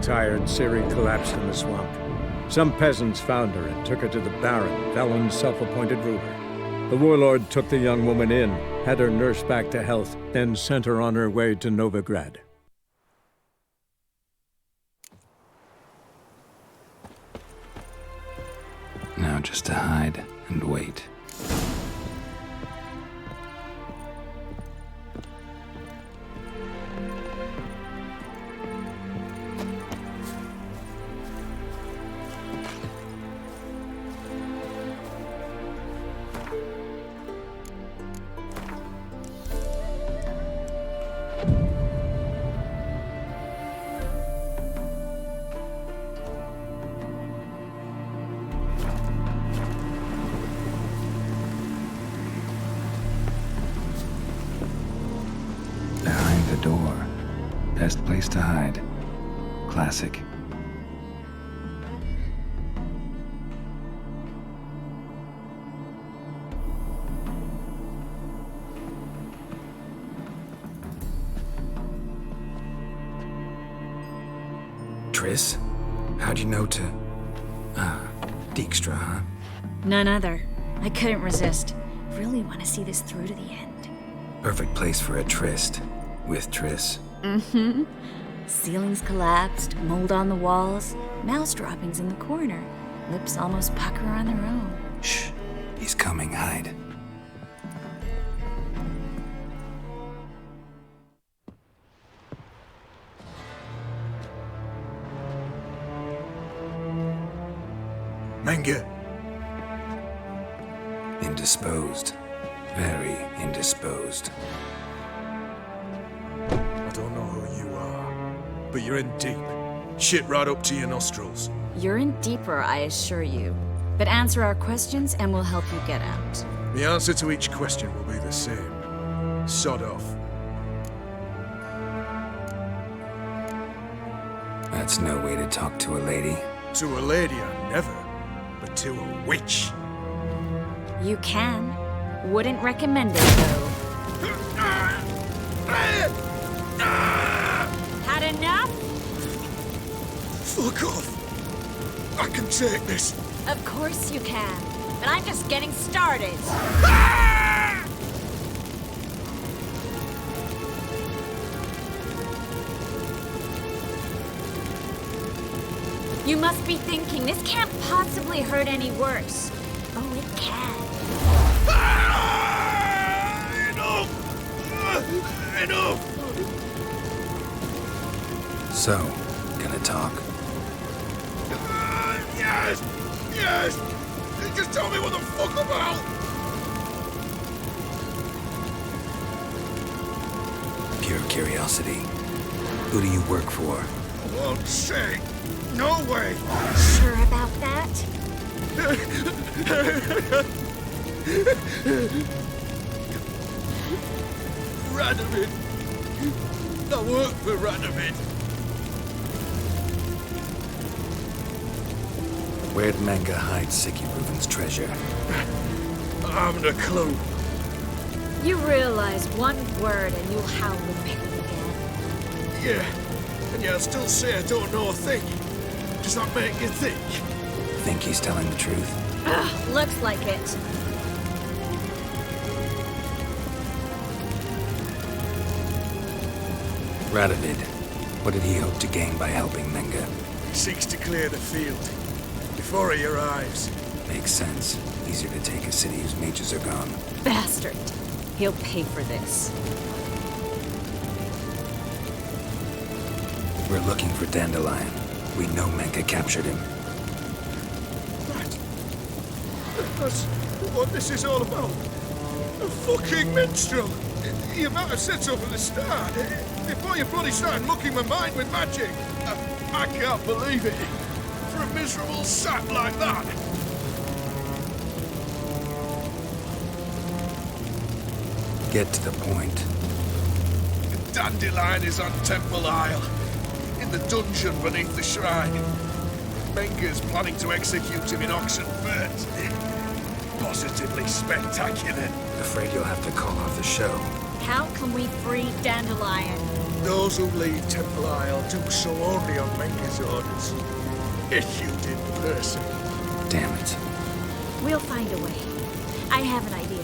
tired, Ciri collapsed in the swamp. Some peasants found her and took her to the Baron, Velen's self-appointed ruler. The warlord took the young woman in, had her nursed back to health, then sent her on her way to Novigrad. Now just to hide and wait. Behind the door. Best place to hide. Classic. Triss? How'd you know to... Dijkstra, huh? None other. I couldn't resist. Really want to see this through to the end. Perfect place for a tryst. With Triss. Mm-hmm. Ceilings collapsed, mold on the walls, mouse droppings in the corner. Lips almost pucker on their own. Shh. He's coming. Hide. Menge. Indisposed. Very indisposed. I don't know who you are, but you're in deep. Shit right up to your nostrils. You're in deeper, I assure you. But answer our questions and we'll help you get out. The answer to each question will be the same. Sod off. That's no way to talk to a lady. To a lady, I never. But to a witch. You can. Wouldn't recommend it, though. Had enough? Fuck off. I can take this. Of course you can. But I'm just getting started. You must be thinking, this can't possibly hurt any worse. Oh, it can. Enough! So, gonna talk? Yes! Yes! Just tell me what the fuck about! Pure curiosity. Who do you work for? I won't say. No way! Sure about that? Radovid. I work for Radovid. Where'd Menge hide Sicky Reuven's treasure? I haven't a clue. You realize one word and you'll howl the pig again. Yeah, and yet I still say I don't know a thing. Does that make you think? Think he's telling the truth? Ugh, looks like it. Radovid. What did he hope to gain by helping Menge? He seeks to clear the field before he arrives. Makes sense. Easier to take a city whose mages are gone. Bastard. He'll pay for this. We're looking for Dandelion. We know Menge captured him. Right. That's what this is all about. A fucking minstrel. You might have said so from the start. Before you bloody started mucking my mind with magic. I can't believe it. For a miserable sap like that. Get to the point. Dandelion is on Temple Isle. In the dungeon beneath the shrine. Menge's planning to execute him in oxen burnt. Positively spectacular. Afraid you'll have to call off the show. How can we free Dandelion? Those who leave Temple Isle do so only on Menge's orders. Issued in person. Damn it. We'll find a way. I have an idea.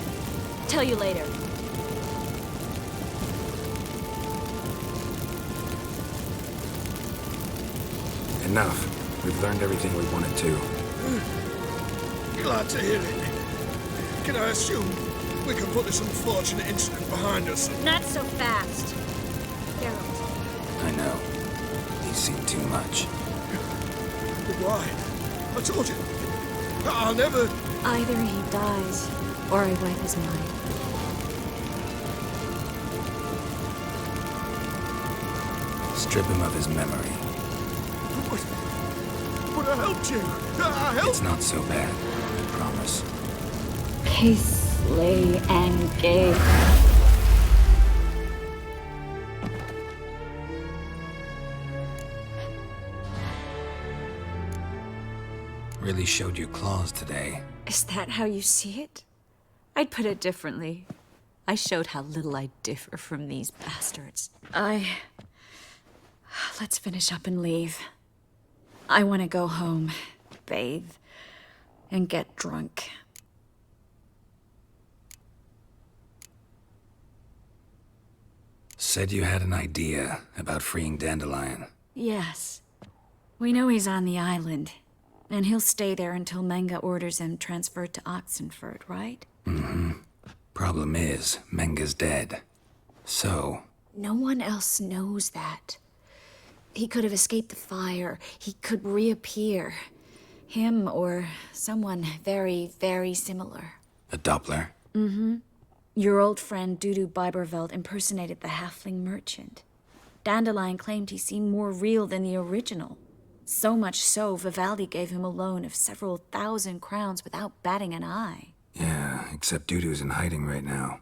Tell you later. Enough. We've learned everything we wanted to. Glad to hear it. Can I assume we can put this unfortunate incident behind us? Not so fast. Geralt. I know. He's seen too much. But why? I told you. I'll never... Either he dies, or I wipe his mind. Strip him of his memory. But I helped you. I helped... It's not so bad. I promise. Kiss, slay, and gay. Really showed your claws today. Is that how you see it? I'd put it differently. I showed how little I differ from these bastards. Let's finish up and leave. I want to go home, bathe, and get drunk. Said you had an idea about freeing Dandelion. Yes. We know he's on the island, and he'll stay there until Menge orders him transferred to Oxenford, right? Mm-hmm. Problem is, Menge's dead. So... No one else knows that. He could have escaped the fire. He could reappear. Him or someone very, very similar. a Doppler? Mm-hmm. Your old friend Dudu Biberveld impersonated the halfling merchant. Dandelion claimed he seemed more real than the original. So much so, Vivaldi gave him a loan of several thousand crowns without batting an eye. Yeah, except Dudu's in hiding right now.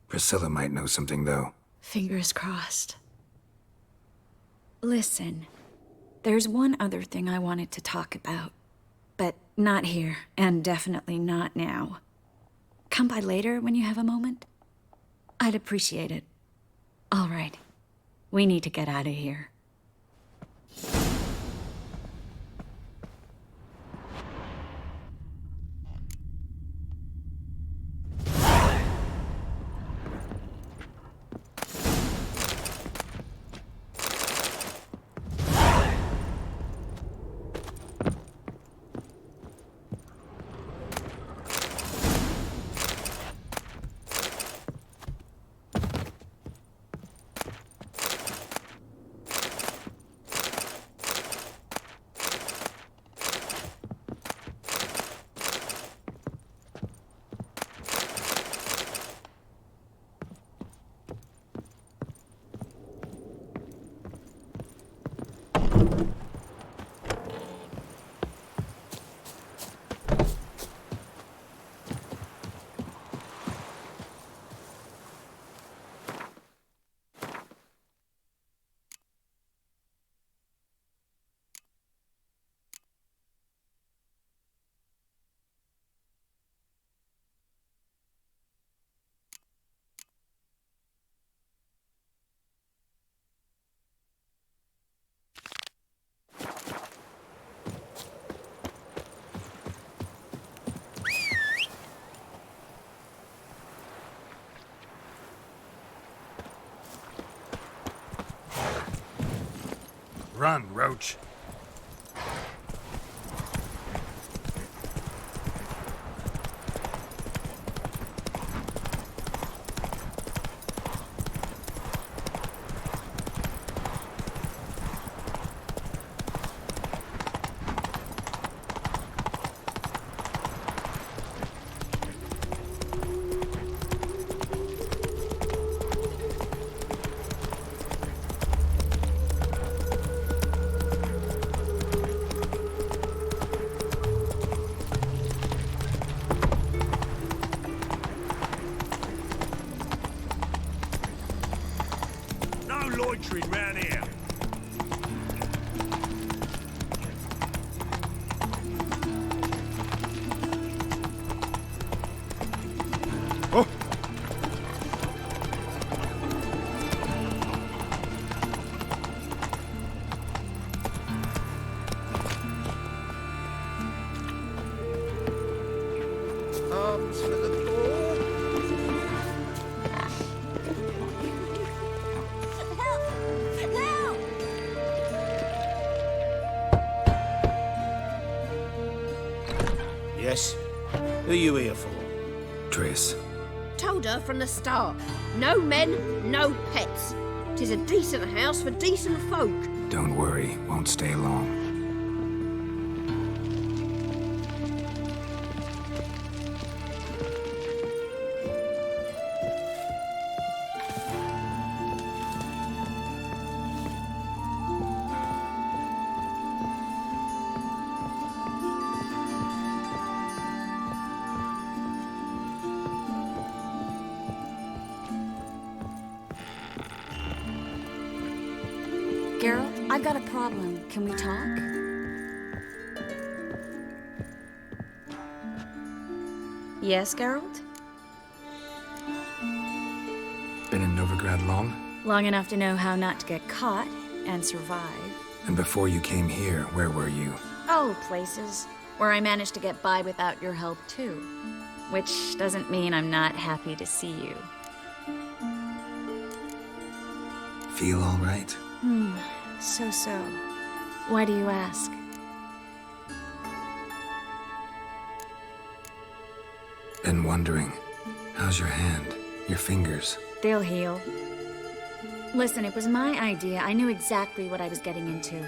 Priscilla might know something, though. Fingers crossed. Listen, there's one other thing I wanted to talk about. But not here, and definitely not now. Come by later when you have a moment? I'd appreciate it. All right. We need to get out of here. Run, Roach. arms for the poor. Yes? Who are you here for? Triss. Told her from the start. No men, no pets. 'Tis a decent house for decent folk. Don't worry, won't stay long. Geralt, I've got a problem. Can we talk? Yes, Geralt? Been in Novigrad long? Long enough to know how not to get caught and survive. And before you came here, where were you? Oh, places where I managed to get by without your help, too. Which doesn't mean I'm not happy to see you. Feel all right? So. Why do you ask? Been wondering. How's your hand? Your fingers? They'll heal. Listen, it was my idea. I knew exactly what I was getting into.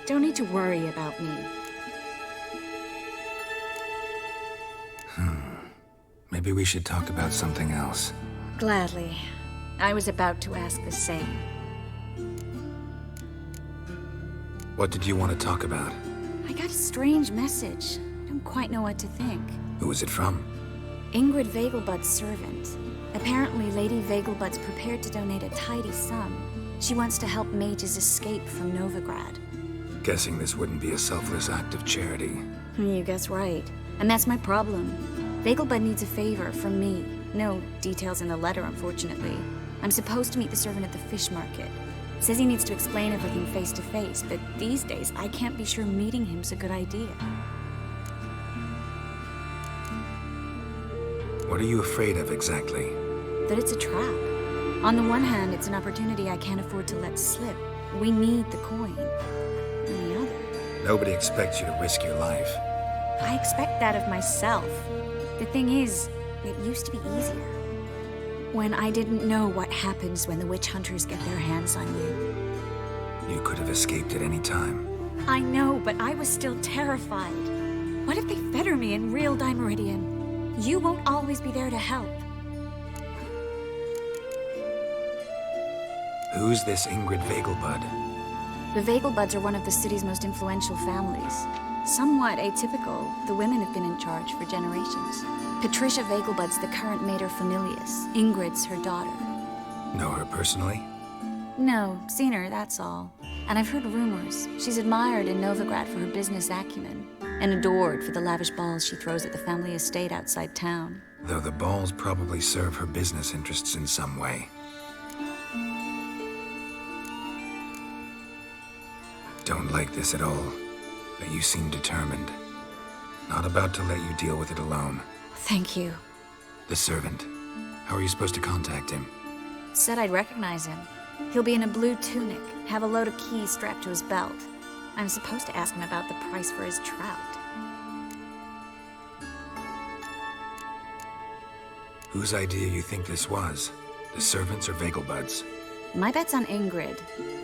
Don't need to worry about me. Maybe we should talk about something else. Gladly. I was about to ask the same. What did you want to talk about? I got a strange message. I don't quite know what to think. Who was it from? Ingrid Vegelbud's servant. Apparently, Lady Vegelbud's prepared to donate a tidy sum. She wants to help mages escape from Novigrad. Guessing this wouldn't be a selfless act of charity. You guess right. And that's my problem. Vegelbud needs a favor from me. No details in the letter, unfortunately. I'm supposed to meet the servant at the fish market. Says he needs to explain everything face to face, but these days I can't be sure meeting him's a good idea. What are you afraid of exactly? That it's a trap. On the one hand, it's an opportunity I can't afford to let slip. We need the coin. On the other, Nobody expects you to risk your life. I expect that of myself. The thing is, it used to be easier. When I didn't know what happens when the witch hunters get their hands on you. You could have escaped at any time. I know, but I was still terrified. What if they fetter me in real Dimeridian? You won't always be there to help. Who's this Ingrid Vegelbud? The Vegelbuds are one of the city's most influential families. Somewhat atypical, the women have been in charge for generations. Patricia Vegelbud's the current mater familias. Ingrid's her daughter. Know her personally? No, seen her, that's all. And I've heard rumors. She's admired in Novigrad for her business acumen, and adored for the lavish balls she throws at the family estate outside town. Though the balls probably serve her business interests in some way. Don't like this at all, but you seem determined. Not about to let you deal with it alone. Thank you. The servant. How are you supposed to contact him? Said I'd recognize him. He'll be in a blue tunic, have a load of keys strapped to his belt. I'm supposed to ask him about the price for his trout. Whose idea you think this was? The servants or Vegelbud's? My bet's on Ingrid.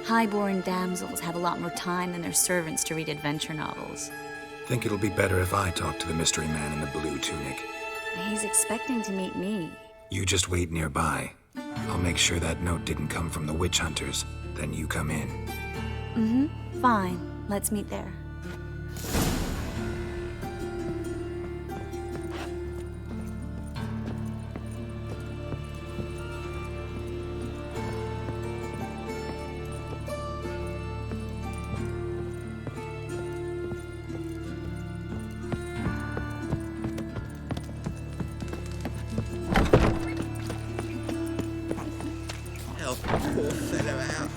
High-born damsels have a lot more time than their servants to read adventure novels. Think it'll be better if I talk to the mystery man in the blue tunic. He's expecting to meet me. You just wait nearby. I'll make sure that note didn't come from the witch hunters. Then you come in. Fine. Let's meet there. Help the poor fellow out.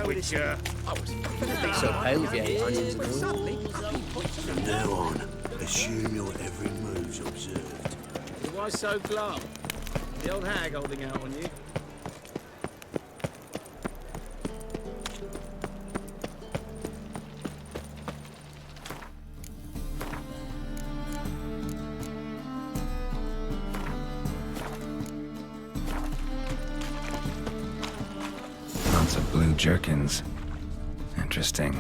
Witcher. So pale with your onions and all. From now on, assume your every move's observed. Why so glum? The old hag holding out on you. Lots of blue jerkins. Interesting.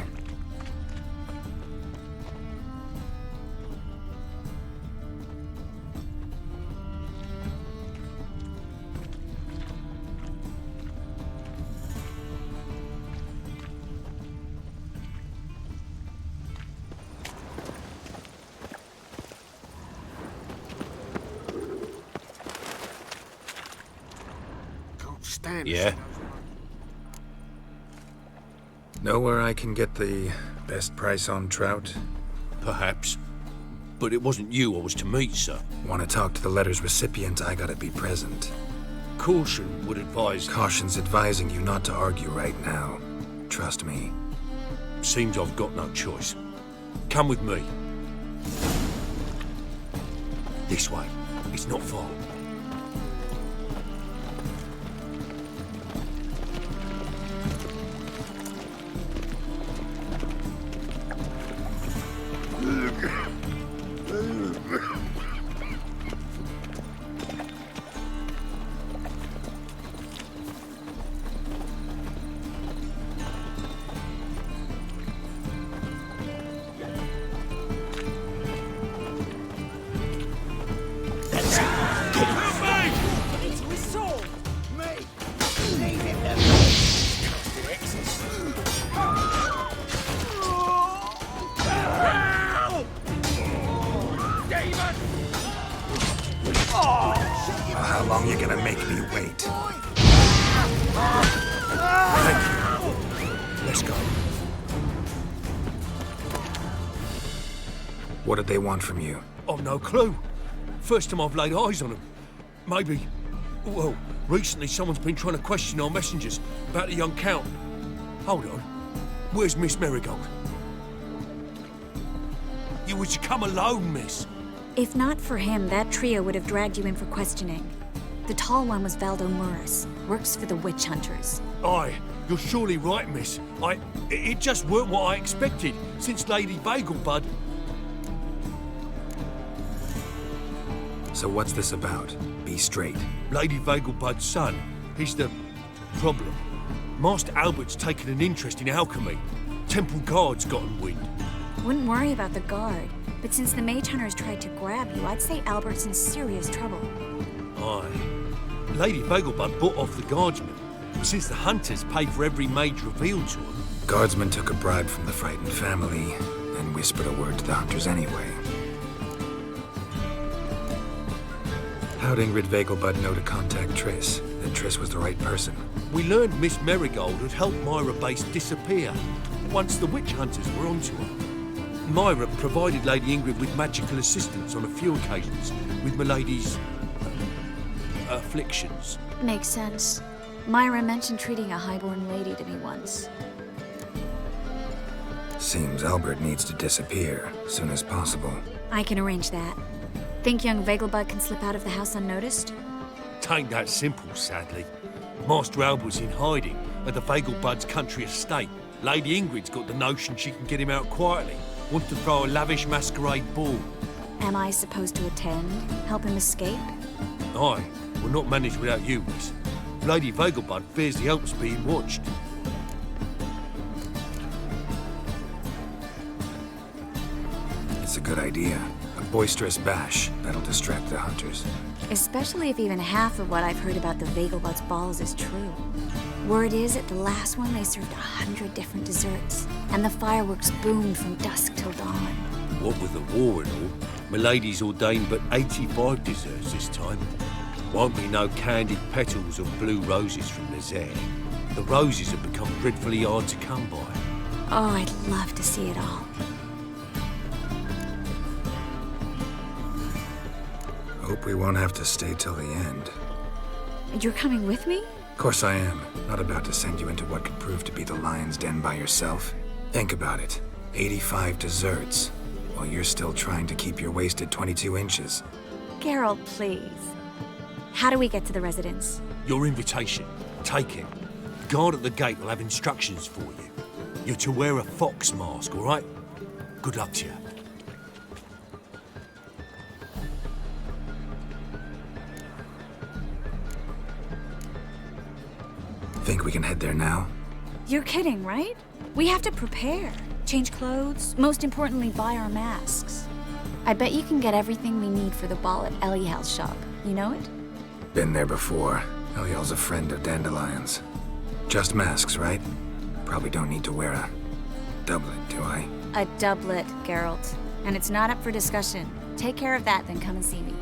Can't stand Yeah? it. Know where I can get the best price on trout? Perhaps. But it wasn't you I was to meet, sir. Want to talk to the letter's recipient, I gotta be present. Caution would advise... Caution's advising you not to argue right now. Trust me. Seems I've got no choice. Come with me. This way. It's not far. How long you gonna make me wait? Thank you. Let's go. What did they want from you? I've no clue. First time I've laid eyes on them. Maybe... Well, recently someone's been trying to question our messengers about the young Count. Hold on. Where's Miss Marigold? You were to come alone, miss. If not for him, that trio would have dragged you in for questioning. The tall one was Valdo Murris, works for the witch hunters. Aye, you're surely right, miss. It just weren't what I expected, since Lady Vagelbud... So what's this about? Be straight. Lady Vagelbud's son, he's the problem. Master Albert's taken an interest in alchemy. Temple Guard's gotten wind. Wouldn't worry about the guard, but since the mage hunters tried to grab you, I'd say Albert's in serious trouble. Aye. Lady Vagelbud bought off the guardsmen, since the hunters paid for every mage revealed to them. Guardsmen took a bribe from the frightened family and whispered a word to the hunters anyway. How'd Ingrid Vagelbud know to contact Triss? That Triss was the right person. We learned Miss Marigold had helped Myra Base disappear once the witch hunters were onto her. Myra provided Lady Ingrid with magical assistance on a few occasions with Milady's... afflictions. Makes sense. Myra mentioned treating a highborn lady to me once. Seems Albert needs to disappear as soon as possible. I can arrange that. Think young Vagelbud can slip out of the house unnoticed? Tain't that simple, sadly. Master Albert's in hiding at the Vagelbud's country estate. Lady Ingrid's got the notion she can get him out quietly. Wants to throw a lavish masquerade ball. Am I supposed to attend? Help him escape? Aye, we'll not manage without you, miss. Lady Vagelbud fears the Alps being watched. It's a good idea. A boisterous bash that'll distract the hunters. Especially if even half of what I've heard about the Vagelbud's balls is true. Word is, at the last one they served 100 different desserts, and the fireworks boomed from dusk till dawn. What with the war and all, Milady's ordained but 85 desserts this time. Won't be no candied petals or blue roses from Nazaire. The roses have become dreadfully hard to come by. Oh, I'd love to see it all. Hope we won't have to stay till the end. You're coming with me? Of course I am. Not about to send you into what could prove to be the lion's den by yourself. Think about it. 85 desserts, while you're still trying to keep your waist at 22 inches. Geralt, please. How do we get to the residence? Your invitation. Take it. The guard at the gate will have instructions for you. You're to wear a fox mask, all right? Good luck to you. Think we can head there now? You're kidding, right? We have to prepare. Change clothes, most importantly, buy our masks. I bet you can get everything we need for the ball at Eliel's shop. You know it? Been there before. Eliel's a friend of Dandelion's. Just masks, right? Probably don't need to wear a doublet, do I? A doublet, Geralt. And it's not up for discussion. Take care of that, then come and see me.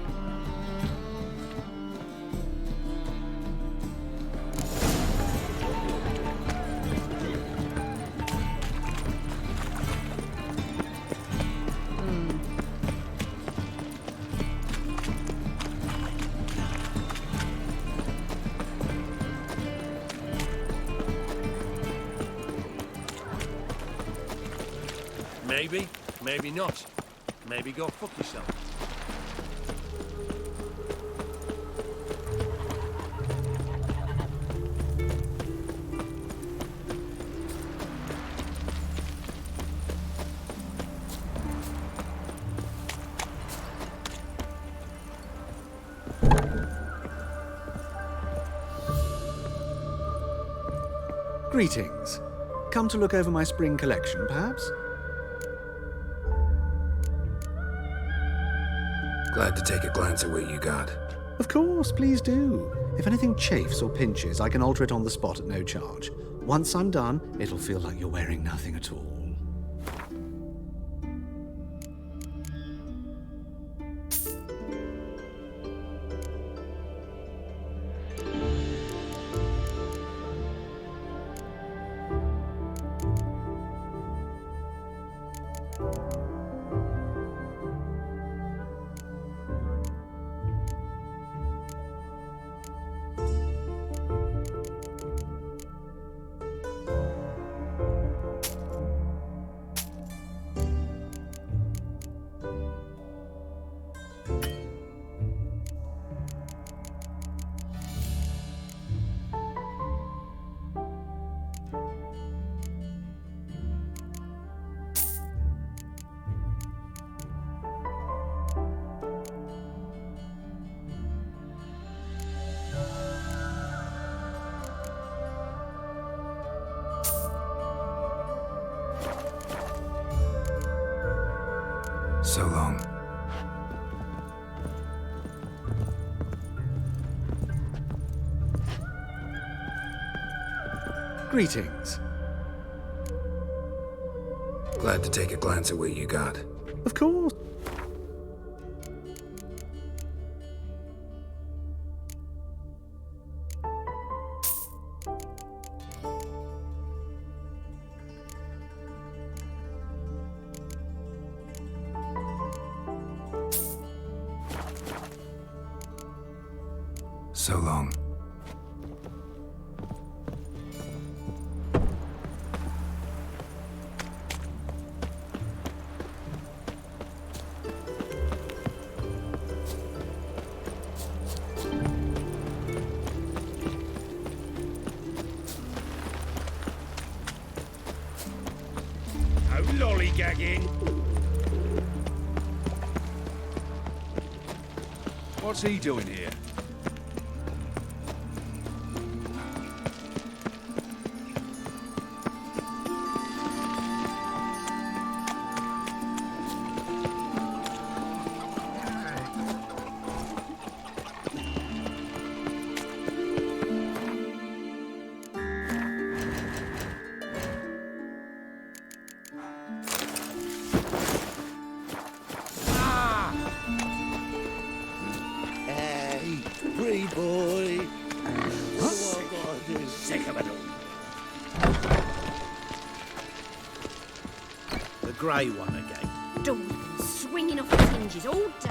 Maybe, maybe not. Maybe go fuck yourself. Greetings. Come to look over my spring collection, perhaps? Glad to take a glance at what you got. Of course, please do. If anything chafes or pinches, I can alter it on the spot at no charge. Once I'm done, it'll feel like you're wearing nothing at all. So long. Greetings. Glad to take a glance at what you got. Of course. So long. No lollygagging. What's he doing here? Hey, free boy. Sick of it all. The grey one again. Door's been swinging off its hinges all day.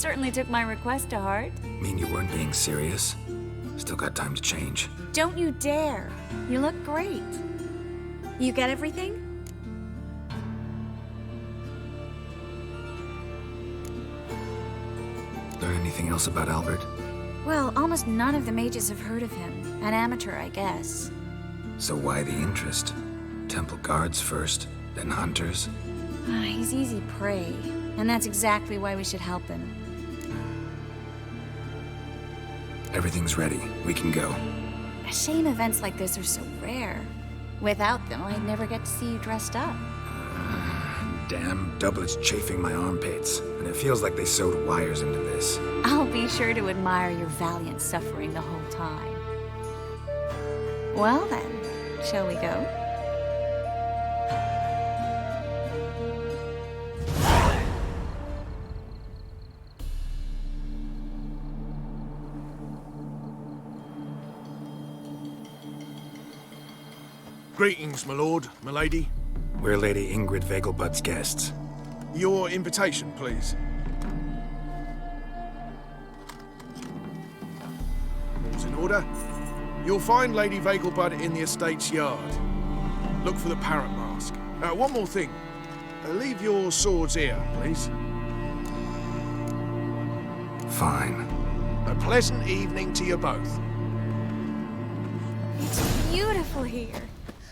certainly took my request to heart. Mean you weren't being serious? Still got time to change. Don't you dare. You look great. You get everything? Learn anything else about Albert? Well, almost none of the mages have heard of him. An amateur, I guess. So why the interest? Temple guards first, then hunters? He's easy prey, and that's exactly why we should help him. Everything's ready. We can go. A shame events like this are so rare. Without them, I'd never get to see you dressed up. Damn doublets chafing my armpits, and it feels like they sewed wires into this. I'll be sure to admire your valiant suffering the whole time. Well then, shall we go? Greetings, my lord, my lady. We're Lady Ingrid Vegelbud's guests. Your invitation, please. All's in order. You'll find Lady Vegelbud in the estate's yard. Look for the parrot mask. One more thing. Leave your swords here, please. Fine. A pleasant evening to you both. It's beautiful here.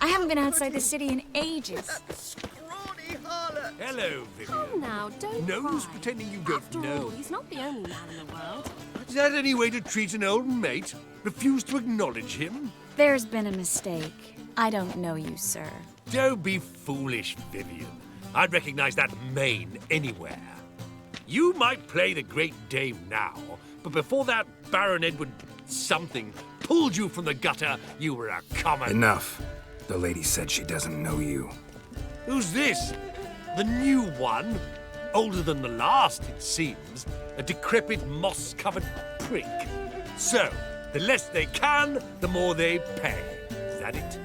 I haven't been outside the city in ages. Hello, Vivian. Come now, don't No cry. use pretending you don't After know. all, he's not the only man in the world. Is that any way to treat an old mate? Refuse to acknowledge him? There's been a mistake. I don't know you, sir. Don't be foolish, Vivian. I'd recognize that mane anywhere. You might play the great dame now, but before that Baron Edward something pulled you from the gutter, you were a common... Enough. The lady said she doesn't know you. Who's this? The new one? Older than the last, it seems. A decrepit, moss-covered prick. So, the less they can, the more they pay. Is that it?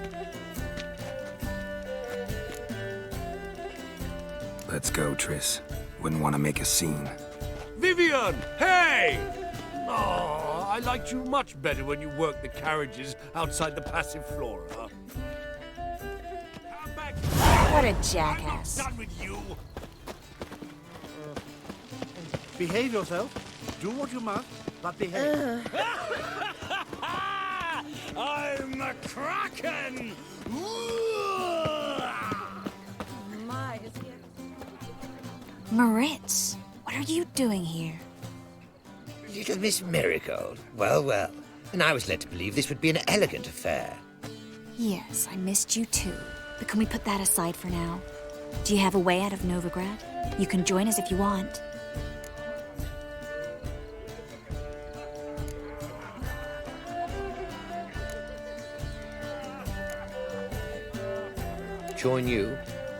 Let's go, Triss. Wouldn't want to make a scene. Vivian! Hey! Oh, I liked you much better when you worked the carriages outside the passive flora. Come back. What a jackass. I'm not done with you. Behave yourself. Do what you must, but behave. I'm a Kraken! My, Moritz, what are you doing here? Little Miss Marigold. Well, well. And I was led to believe this would be an elegant affair. Yes, I missed you too. But can we put that aside for now? Do you have a way out of Novigrad? You can join us if you want. Join you?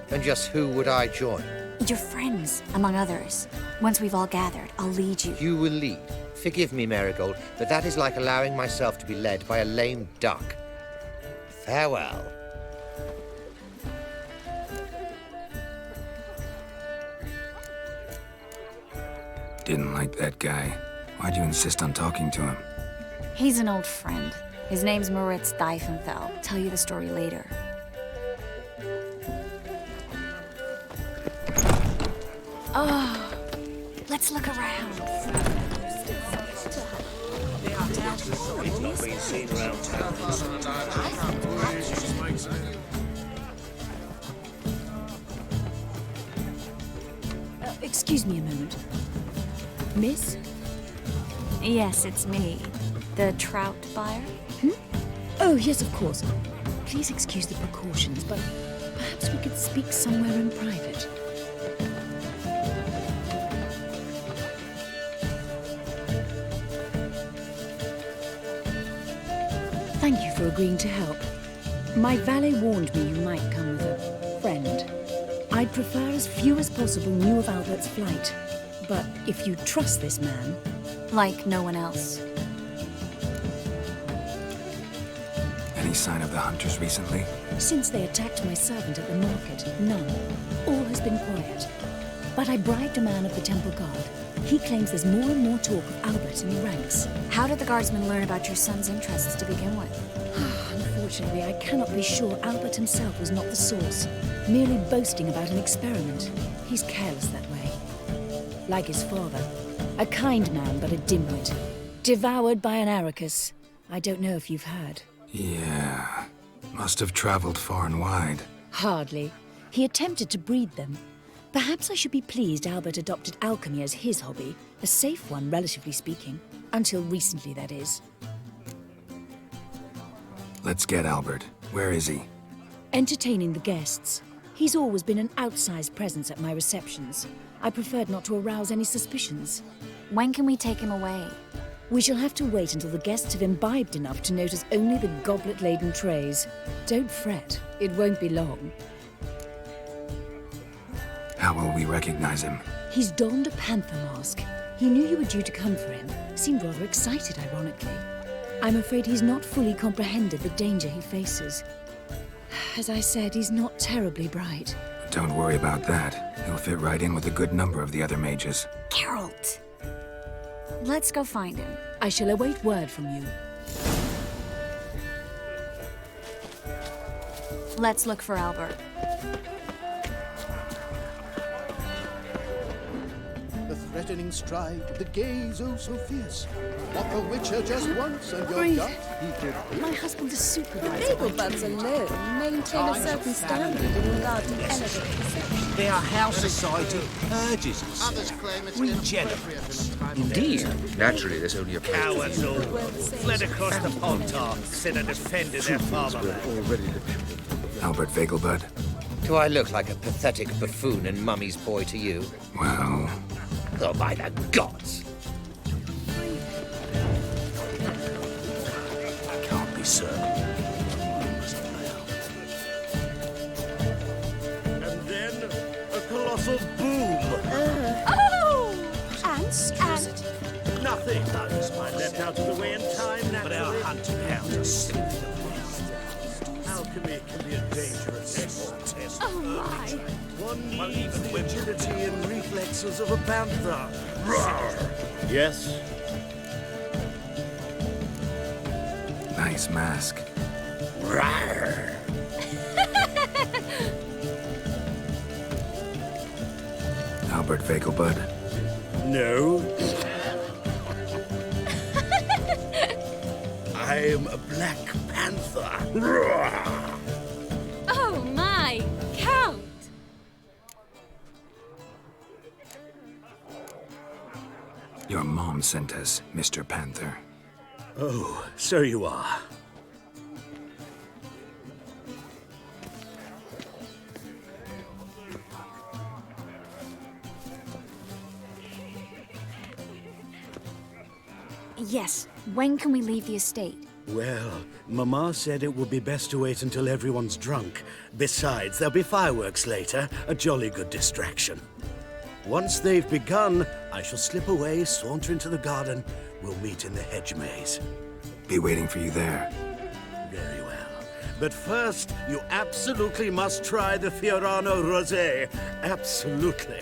And just who would I join? Your friends, among others. Once we've all gathered, I'll lead you. You will lead. Forgive me, Marigold, but that is like allowing myself to be led by a lame duck. Farewell. Didn't like that guy. Why'd you insist on talking to him? He's an old friend. His name's Moritz Diefenfeld. Tell you the story later. Oh, let's look around. It's not being seen around town. Excuse me a moment. Miss? Yes, it's me. The trout buyer? Oh, yes, of course. Please excuse the precautions, but perhaps we could speak somewhere in private. Thank you for agreeing to help. My valet warned me you might come with a friend. I'd prefer as few as possible knew of Albert's flight. But if you trust this man... Like no one else. Any sign of the hunters recently? Since they attacked my servant at the market, none. All has been quiet. But I bribed a man of the Temple Guard. He claims there's more and more talk of Albert in the ranks. How did the guardsmen learn about your son's interests to begin with? Unfortunately, I cannot be sure Albert himself was not the source, merely boasting about an experiment. He's careless that way. Like his father. A kind man, but a dimwit. Devoured by an Arachus. I don't know if you've heard. Yeah. Must have traveled far and wide. Hardly. He attempted to breed them. Perhaps I should be pleased Albert adopted alchemy as his hobby. A safe one, relatively speaking. Until recently, that is. Let's get Albert. Where is he? Entertaining the guests. He's always been an outsized presence at my receptions. I preferred not to arouse any suspicions. When can we take him away? We shall have to wait until the guests have imbibed enough to notice only the goblet-laden trays. Don't fret, it won't be long. How will we recognize him? He's donned a panther mask. He knew you were due to come for him. Seemed rather excited, ironically. I'm afraid he's not fully comprehended the danger he faces. As I said, he's not terribly bright. Don't worry about that. He'll fit right in with a good number of the other mages. Geralt! Let's go find him. I shall await word from you. Let's look for Albert. The threatening stride of the gaze oh so fierce. What the Witcher just wants and your Breathe. gut he could My husband's a supervisor. Naval buds alone maintain a certain standard in regard to elegant reception. Their house society urges us. Others claim it's Regenerates. Indeed. Naturally, there's only a Cowards all. Fled across the Pontar, instead of defending their fatherland. Albert Vegelbud? Do I look like a pathetic buffoon and mummy's boy to you? Well... Oh, by the gods! Can't be certain. And then a colossal boom. Oh! And Nothing. Those might left out of the way in time, but our hunting hounds are still. Alchemy can be a dangerous test. oh my! One needs the agility and reflexes of a panther. Roar! Yes? Nice mask. Roar! Albert Vegelbud? No. I am a Black Panther. Roar! Oh my! Count! Your mom sent us, Mr. Panther. Oh, so you are. Yes. When can we leave the estate? Well, Mama said it would be best to wait until everyone's drunk. Besides, there'll be fireworks later, a jolly good distraction. Once they've begun, I shall slip away, saunter into the garden. We'll meet in the hedge maze. Be waiting for you there. Very well. But first, you absolutely must try the Fiorano Rosé. Absolutely.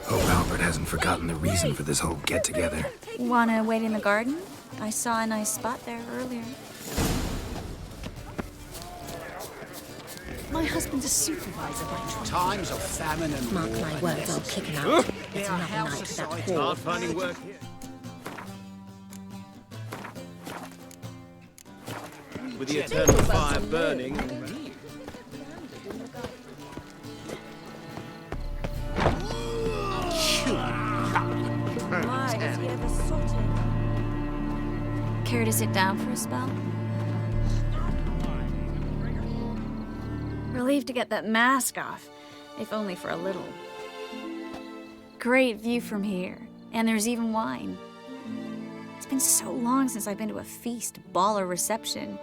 Hope Albert hasn't forgotten the reason for this whole get-together. Wanna wait in the garden? I saw a nice spot there earlier. My husband's a supervisor by trade. times of famine and Mark war my and words, I'll less. kick him out. It's another night for that whore. Hard finding work here. With the eternal fire burning. Why was he ever sorted? Care to sit down for a spell? Relieved to get that mask off, if only for a little. Great view from here, and there's even wine. It's been so long since I've been to a feast, ball, or reception.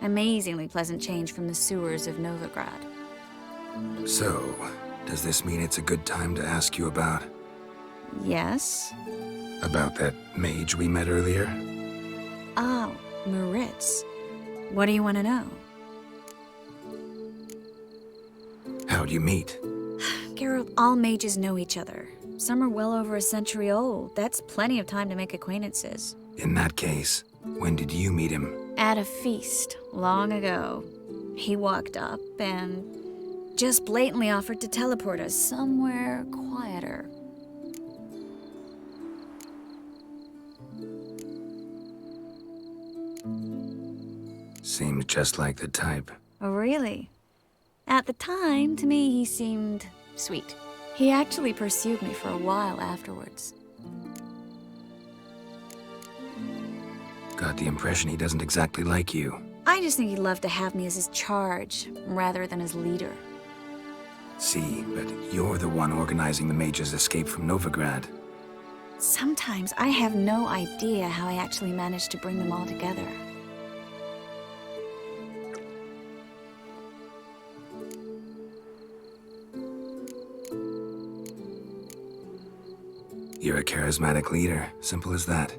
Amazingly pleasant change from the sewers of Novigrad. So, does this mean it's a good time to ask you about... Yes? about that mage we met earlier? Oh, Moritz. What do you want to know? How'd you meet? Geralt, all mages know each other. Some are well over a century old. That's plenty of time to make acquaintances. In that case, when did you meet him? At a feast, long ago. He walked up and just blatantly offered to teleport us somewhere quieter. Seemed just like the type. Oh, really? At the time, to me, he seemed sweet. He actually pursued me for a while afterwards. Got the impression he doesn't exactly like you. I just think he'd love to have me as his charge, rather than his leader. See, but you're the one organizing the mage's escape from Novigrad. Sometimes I have no idea how I actually managed to bring them all together. You're a charismatic leader, simple as that.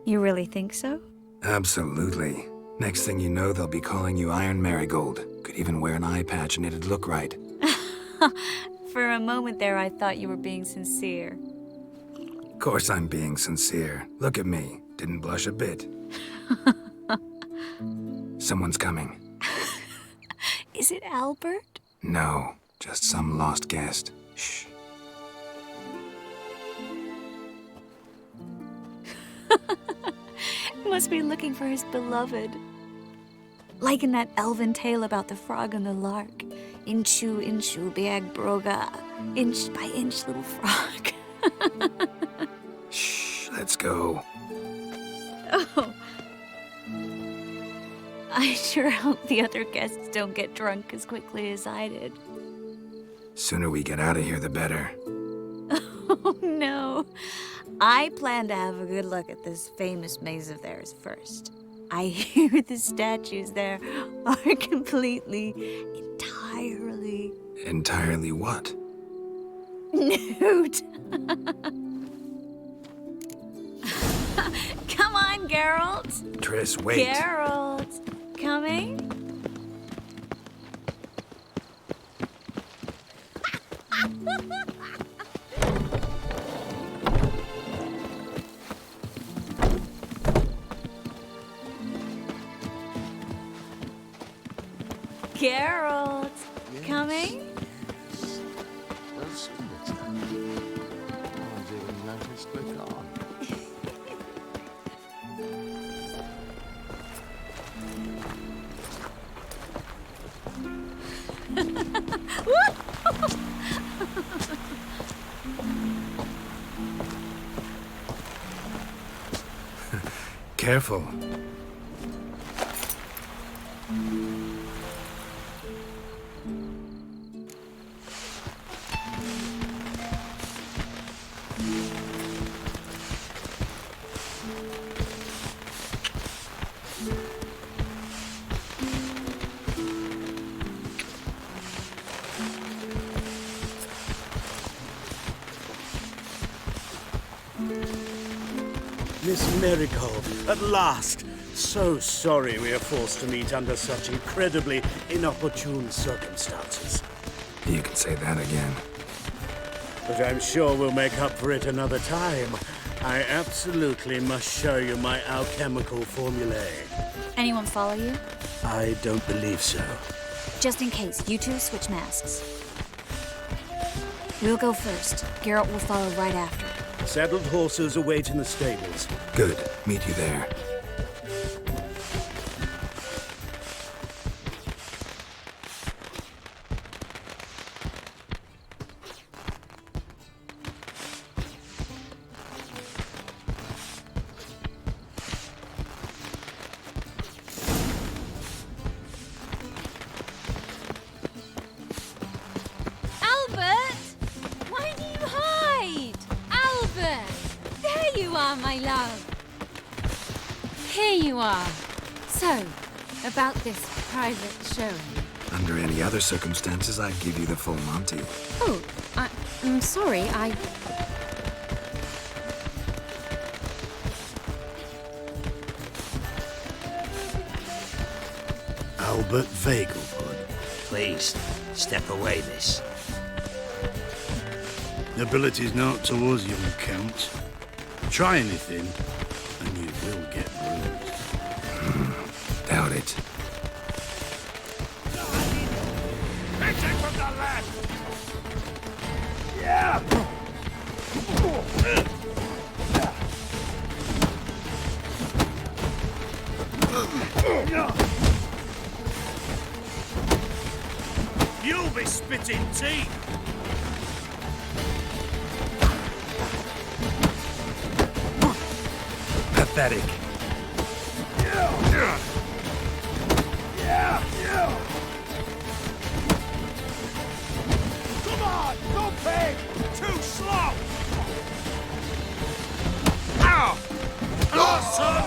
You really think so? Absolutely. Next thing you know, they'll be calling you Iron Marigold. Could even wear an eye patch and it'd look right. For a moment there, I thought you were being sincere. Of course I'm being sincere. Look at me. Didn't blush a bit. Someone's coming. Is it Albert? No, just some lost guest. Shh. Must be looking for his beloved. Like in that elven tale about the frog and the lark. Inchu, inchu, beag broga. Inch by inch, little frog. Shh, let's go. Oh. I sure hope the other guests don't get drunk as quickly as I did. Sooner we get out of here, the better. Oh, no. I plan to have a good look at this famous maze of theirs first. I hear the statues there are entirely... Entirely what? Nude. Come on, Geralt. Triss, wait. Geralt, coming? Geralt, coming? Well, soon it's done. No one's even noticed we're gone. Careful. Miss Marigold, at last! So sorry we are forced to meet under such incredibly inopportune circumstances. You can say that again. But I'm sure we'll make up for it another time. I absolutely must show you my alchemical formulae. Anyone follow you? I don't believe so. Just in case, you two switch masks. We'll go first. Geralt will follow right after. Saddled horses await in the stables. Good. Meet you there. My love. Here you are. So, about this private showing. Under any other circumstances, I'd give you the full Monty. Oh, I'm sorry, Albert Vegelwood. Please, step away, miss. Nobility's not towards young counts. Try anything, and you will get bruised. Doubt it. Hitting from the left! Yeah! You'll be spitting teeth! Pathetic. Come on! Don't pay! Too slow! Ow! Go, son!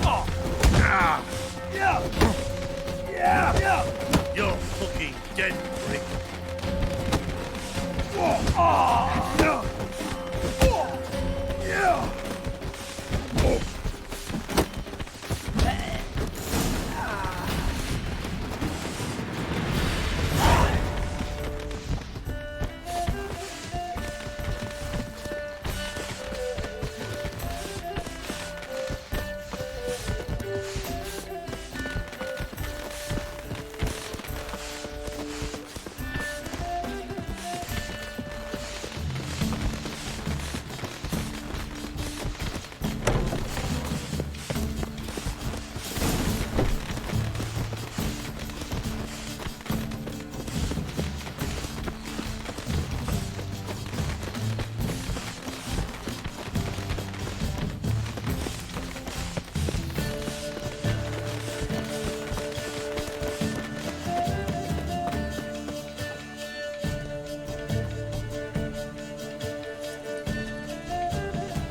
Oh! Ah! Yeah! You're fucking dead, prick.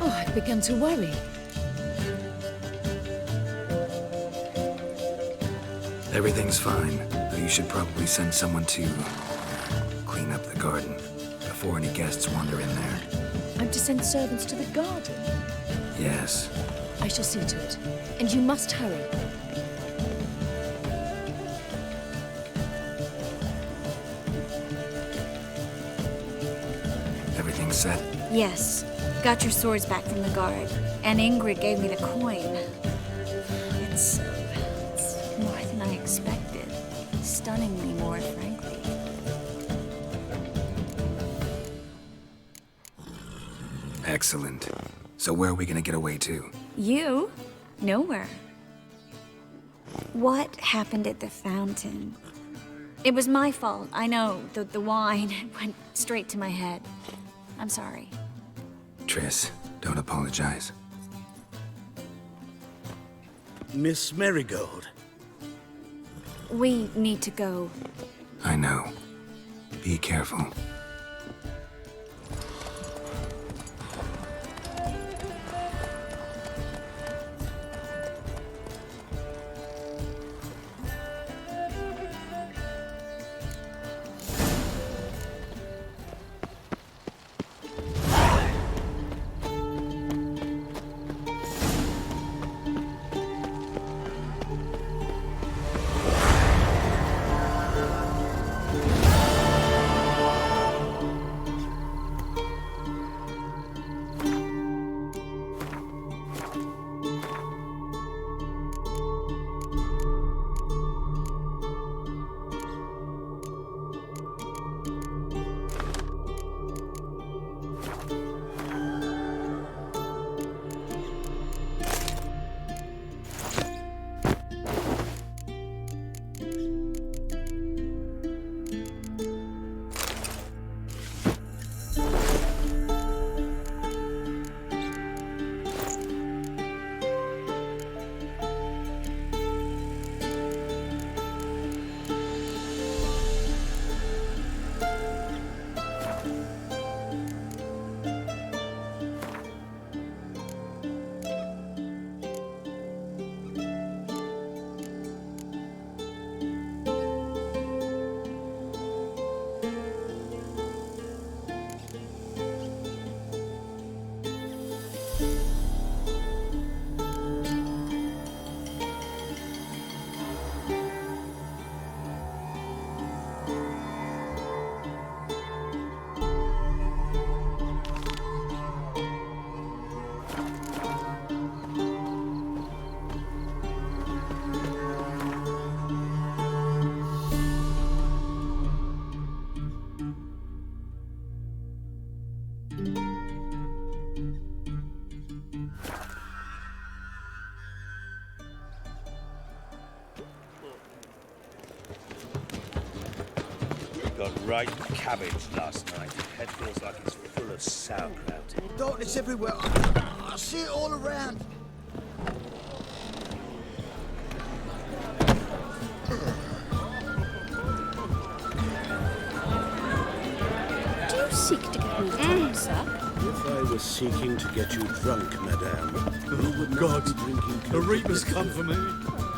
I've begun to worry. Everything's fine, though you should probably send someone to clean up the garden before any guests wander in there. I'm to send servants to the garden. Yes. I shall see to it. And you must hurry. Everything's set? Yes. Got your swords back from the guard. And Ingrid gave me the coin. It's more than I expected. Stunningly more, frankly. Excellent. So where are we gonna get away to? You? Nowhere. What happened at the fountain? It was my fault, I know. The wine went straight to my head. I'm sorry. Triss, don't apologize. Miss Marigold. We need to go. I know. Be careful. great cabbage last night. Head feels like it's full of sauerkraut. Darkness everywhere. I see it all around. Do you seek to get me drunk, sir? If I was seeking to get you drunk, madame, you would not be drinking. The Reapers come for me.